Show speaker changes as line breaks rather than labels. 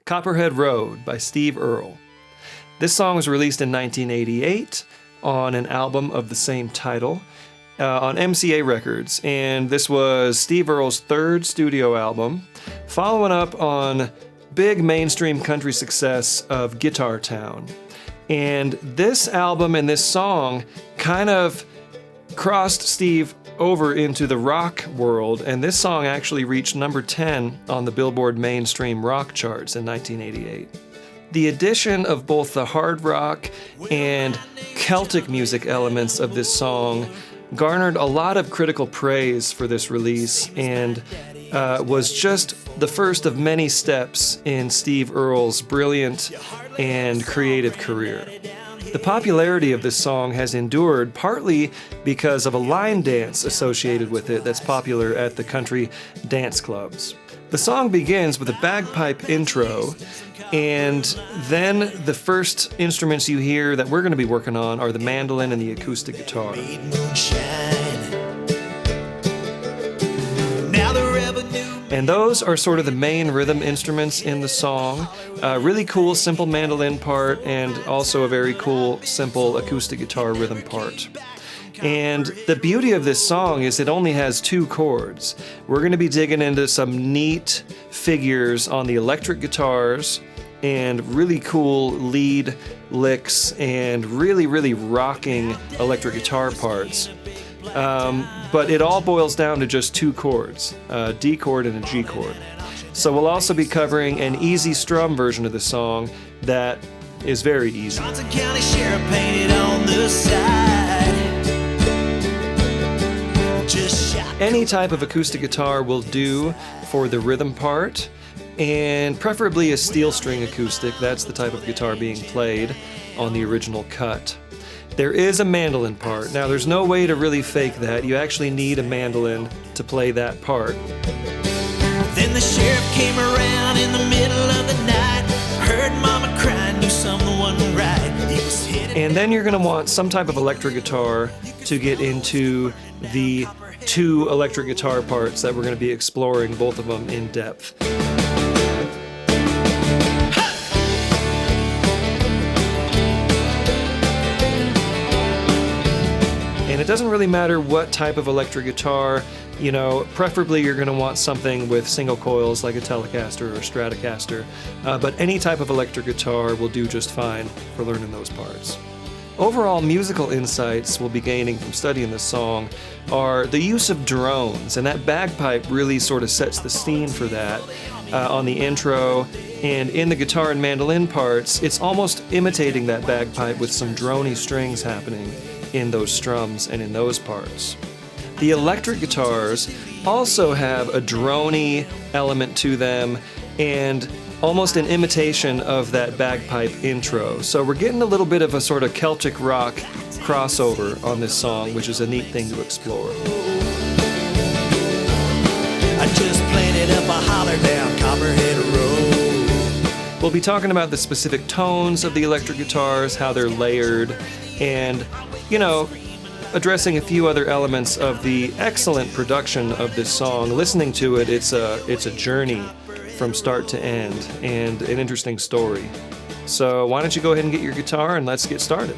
Copperhead Road by Steve Earle. This song was released in 1988 on an album of the same title on MCA Records, and this was Steve Earle's third studio album, following up on big mainstream country success of Guitar Town. And this album and this song kind of crossed Steve over into the rock world, and this song actually reached number 10 on the Billboard mainstream rock charts in 1988. The addition of both the hard rock and Celtic music elements of this song garnered a lot of critical praise for this release, and was just the first of many steps in Steve Earle's brilliant and creative career. The popularity of this song has endured partly because of a line dance associated with it that's popular at the country dance clubs. The song begins with a bagpipe intro, and then the first instruments you hear that we're going to be working on are the mandolin and the acoustic guitar. And those are sort of the main rhythm instruments in the song. Really cool, simple mandolin part, and also a very cool, simple acoustic guitar rhythm part. And the beauty of this song is it only has 2 chords. We're going to be digging into some neat figures on the electric guitars and really cool lead licks and really, really rocking electric guitar parts. But it all boils down to just 2 chords, a D chord and a G chord. So we'll also be covering an easy strum version of the song that is very easy. Johnson County Sheriff painted on the side. Any type of acoustic guitar will do for the rhythm part, and preferably a steel string acoustic. That's the type of guitar being played on the original cut. There is a mandolin part. Now, there's no way to really fake that. You actually need a mandolin to play that part. Then the sheriff came around in the middle of the night, heard mama crying, knew something wasn't right. He was and then you're going to want some type of electric guitar to get into the 2 electric guitar parts that we're going to be exploring, both of them in depth. And it doesn't really matter what type of electric guitar, preferably you're going to want something with single coils like a Telecaster or a Stratocaster, but any type of electric guitar will do just fine for learning those parts. Overall musical insights we'll be gaining from studying this song are the use of drones, and that bagpipe really sort of sets the scene for that on the intro, and in the guitar and mandolin parts, it's almost imitating that bagpipe with some drony strings happening in those strums and in those parts. The electric guitars also have a drony element to them and almost an imitation of that bagpipe intro. So we're getting a little bit of a sort of Celtic rock crossover on this song, which is a neat thing to explore. I just planted up a holler down Copperhead Road. We'll be talking about the specific tones of the electric guitars, how they're layered, and addressing a few other elements of the excellent production of this song. Listening to it, it's a journey from start to end and an interesting story. So why don't you go ahead and get your guitar and let's get started.